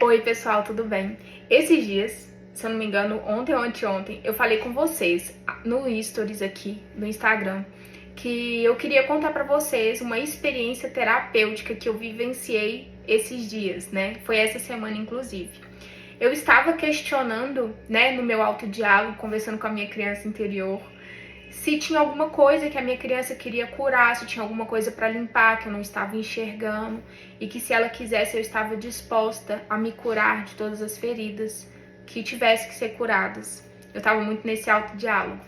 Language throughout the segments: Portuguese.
Oi pessoal, tudo bem? Esses dias, se eu não me engano, ontem ou anteontem, eu falei com vocês no Stories aqui do Instagram que eu queria contar pra vocês uma experiência terapêutica que eu vivenciei esses dias, né? Foi essa semana, inclusive. Eu estava questionando, né, no meu autodiálogo, conversando com a minha criança interior, se tinha alguma coisa que a minha criança queria curar, se tinha alguma coisa para limpar que eu não estava enxergando e que se ela quisesse eu estava disposta a me curar de todas as feridas que tivessem que ser curadas. Eu estava muito nesse autodiálogo.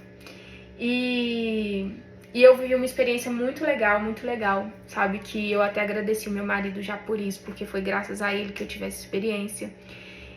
E eu vivi uma experiência muito legal, sabe? Que eu até agradeci o meu marido já por isso, porque foi graças a ele que eu tive essa experiência.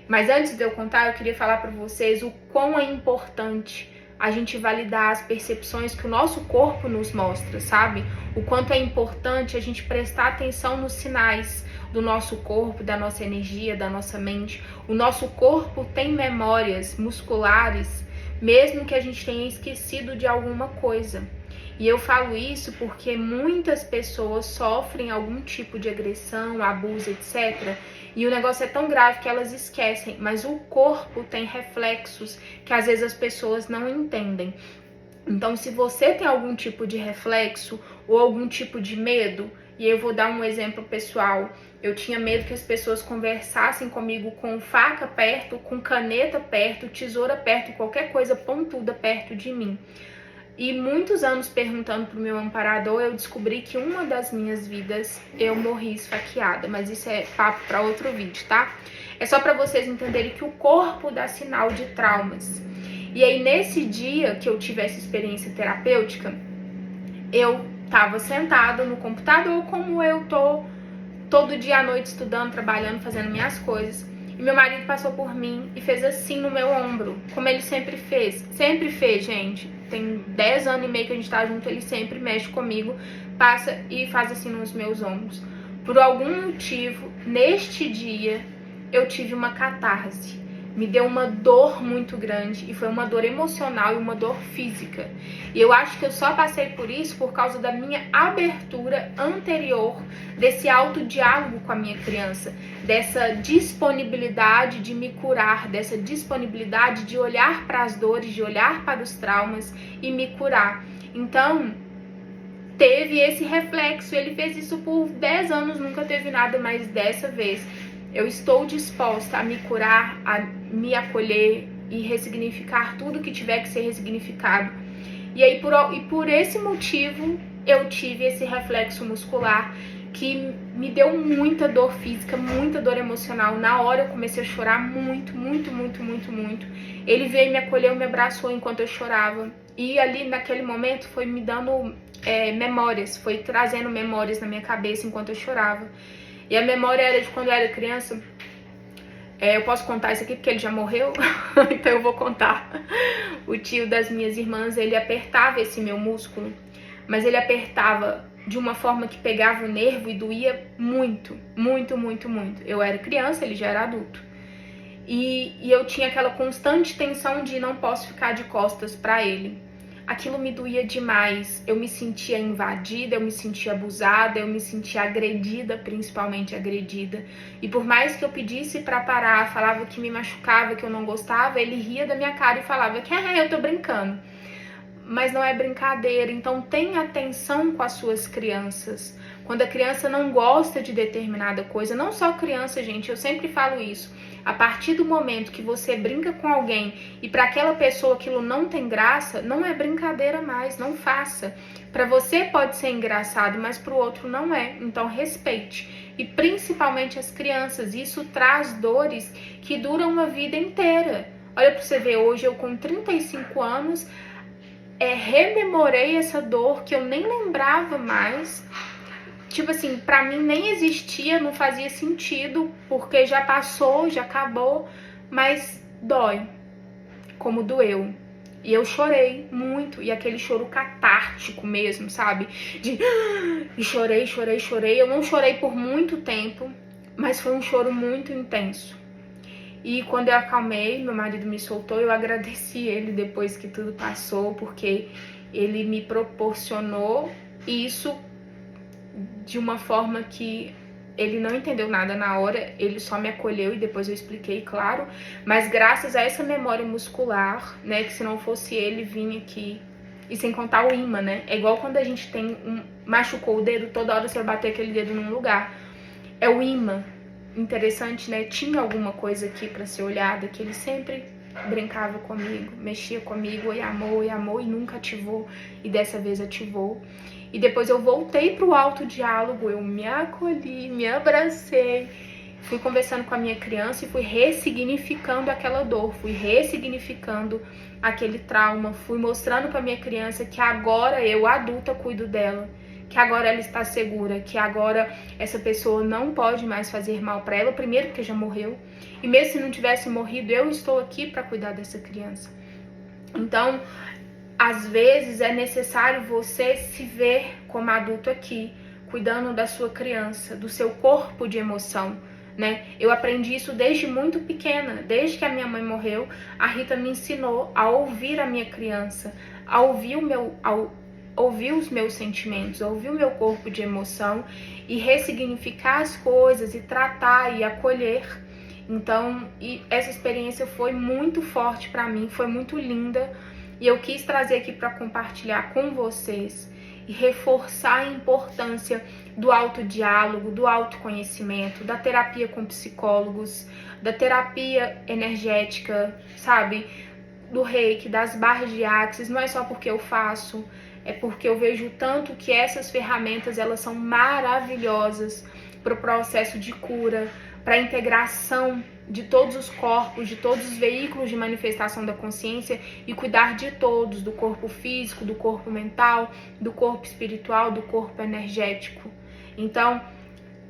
Mas antes de eu contar, eu queria falar para vocês o quão é importante a gente validar as percepções que o nosso corpo nos mostra, sabe? O quanto é importante a gente prestar atenção nos sinais do nosso corpo, da nossa energia, da nossa mente. O nosso corpo tem memórias musculares, mesmo que a gente tenha esquecido de alguma coisa. E eu falo isso porque muitas pessoas sofrem algum tipo de agressão, abuso, etc. E o negócio é tão grave que elas esquecem, mas o corpo tem reflexos que às vezes as pessoas não entendem. Então, se você tem algum tipo de reflexo ou algum tipo de medo, e eu vou dar um exemplo pessoal, eu tinha medo que as pessoas conversassem comigo com faca perto, com caneta perto, tesoura perto, qualquer coisa pontuda perto de mim. E muitos anos perguntando pro meu amparador, eu descobri que uma das minhas vidas eu morri esfaqueada. Mas isso é papo para outro vídeo, tá? É só para vocês entenderem que o corpo dá sinal de traumas. E aí, nesse dia que eu tive essa experiência terapêutica, eu tava sentada no computador, como eu tô todo dia à noite estudando, trabalhando, fazendo minhas coisas. E meu marido passou por mim e fez assim no meu ombro, como ele sempre fez. Sempre fez, gente. Tem 10 anos e meio que a gente tá junto, ele sempre mexe comigo, passa e faz assim nos meus ombros. Por algum motivo, neste dia, eu tive uma catarse. Me deu uma dor muito grande, e foi uma dor emocional e uma dor física. E eu acho que eu só passei por isso por causa da minha abertura anterior, desse autodiálogo com a minha criança, dessa disponibilidade de me curar, dessa disponibilidade de olhar para as dores, de olhar para os traumas e me curar. Então, teve esse reflexo, ele fez isso por 10 anos, nunca teve nada, mas dessa vez eu estou disposta a me curar, a me acolher e ressignificar tudo que tiver que ser ressignificado. E aí, por esse motivo, eu tive esse reflexo muscular que me deu muita dor física, muita dor emocional. Na hora eu comecei a chorar muito. Ele veio me acolheu, me abraçou enquanto eu chorava. E ali, naquele momento, foi me dando memórias, foi trazendo memórias na minha cabeça enquanto eu chorava. E a memória era de quando eu era criança. Eu posso contar isso aqui porque ele já morreu, então eu vou contar. O tio das minhas irmãs, ele apertava esse meu músculo, mas ele apertava de uma forma que pegava o nervo e doía muito. Eu era criança, ele já era adulto. E eu tinha aquela constante tensão de não posso ficar de costas para ele. Aquilo me doía demais, eu me sentia invadida, eu me sentia abusada, eu me sentia agredida, principalmente agredida. E por mais que eu pedisse pra parar, falava que me machucava, que eu não gostava, ele ria da minha cara e falava que eu tô brincando. Mas não é brincadeira, então tenha atenção com as suas crianças. Quando a criança não gosta de determinada coisa, não só criança, gente, eu sempre falo isso. A partir do momento que você brinca com alguém e para aquela pessoa aquilo não tem graça, não é brincadeira mais, não faça. Para você pode ser engraçado, mas para o outro não é. Então respeite. E principalmente as crianças, isso traz dores que duram uma vida inteira. Olha para você ver, hoje eu com 35 anos, rememorei essa dor que eu nem lembrava mais. Tipo assim, pra mim nem existia, não fazia sentido, porque já passou, já acabou, mas dói, como doeu. E eu chorei muito, e aquele choro catártico mesmo, sabe? E chorei. Eu não chorei por muito tempo, mas foi um choro muito intenso. E quando eu acalmei, meu marido me soltou, eu agradeci ele depois que tudo passou, porque ele me proporcionou isso de uma forma que ele não entendeu nada na hora, ele só me acolheu e depois eu expliquei, claro. Mas graças a essa memória muscular, né, que se não fosse ele, vinha aqui. E sem contar o imã, né? É igual quando a gente machucou o dedo, toda hora você vai bater aquele dedo num lugar. É o imã. Interessante, né? Tinha alguma coisa aqui pra ser olhada, que ele sempre brincava comigo, mexia comigo, e amou, e nunca ativou. E dessa vez ativou. E depois eu voltei pro autodiálogo, eu me acolhi, me abracei, fui conversando com a minha criança e fui ressignificando aquela dor, fui ressignificando aquele trauma, fui mostrando pra minha criança que agora eu, adulta, cuido dela, que agora ela está segura, que agora essa pessoa não pode mais fazer mal pra ela, primeiro porque já morreu, e mesmo se não tivesse morrido, eu estou aqui pra cuidar dessa criança. Então, às vezes é necessário você se ver como adulto aqui, cuidando da sua criança, do seu corpo de emoção, né? Eu aprendi isso desde muito pequena, desde que a minha mãe morreu, a Rita me ensinou a ouvir a minha criança, a ouvir ouvir os meus sentimentos, ouvir o meu corpo de emoção e ressignificar as coisas e tratar e acolher. Então, essa experiência foi muito forte para mim, foi muito linda. E eu quis trazer aqui para compartilhar com vocês e reforçar a importância do autodiálogo, do autoconhecimento, da terapia com psicólogos, da terapia energética, sabe? Do reiki, das barras de axis. Não é só porque eu faço, é porque eu vejo tanto que essas ferramentas elas são maravilhosas para o processo de cura, para a integração de todos os corpos, de todos os veículos de manifestação da consciência e cuidar de todos, do corpo físico, do corpo mental, do corpo espiritual, do corpo energético. Então,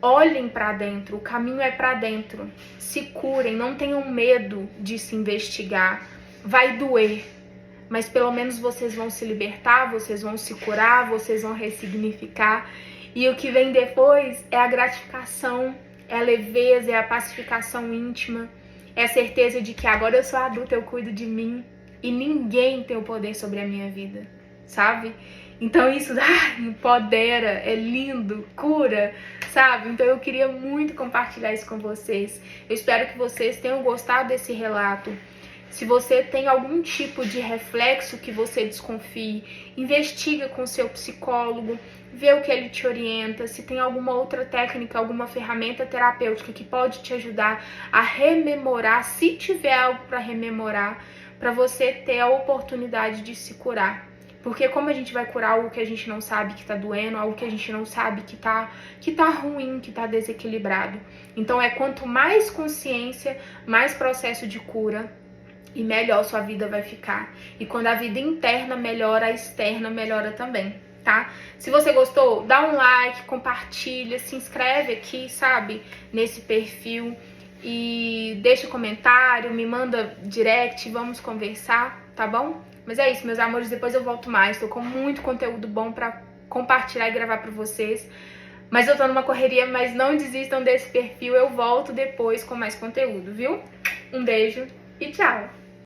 olhem para dentro, o caminho é para dentro. Se curem, não tenham medo de se investigar. Vai doer, mas pelo menos vocês vão se libertar, vocês vão se curar, vocês vão ressignificar. E o que vem depois é a gratificação, é a leveza, é a pacificação íntima, é a certeza de que agora eu sou adulta, eu cuido de mim e ninguém tem o poder sobre a minha vida, sabe? Então isso empodera, é lindo, cura, sabe? Então eu queria muito compartilhar isso com vocês. Eu espero que vocês tenham gostado desse relato. Se você tem algum tipo de reflexo que você desconfie, investiga com seu psicólogo, vê o que ele te orienta, se tem alguma outra técnica, alguma ferramenta terapêutica que pode te ajudar a rememorar, se tiver algo para rememorar, para você ter a oportunidade de se curar. Porque como a gente vai curar algo que a gente não sabe que tá doendo, algo que a gente não sabe que tá ruim, que tá desequilibrado. Então quanto mais consciência, mais processo de cura, e melhor sua vida vai ficar. E quando a vida interna melhora, a externa melhora também, tá? Se você gostou, dá um like, compartilha, se inscreve aqui, sabe? Nesse perfil e deixa comentário, me manda direct, vamos conversar, tá bom? Mas é isso, meus amores, depois eu volto mais. Tô com muito conteúdo bom pra compartilhar e gravar pra vocês. Mas eu tô numa correria, mas não desistam desse perfil, eu volto depois com mais conteúdo, viu? Um beijo e tchau!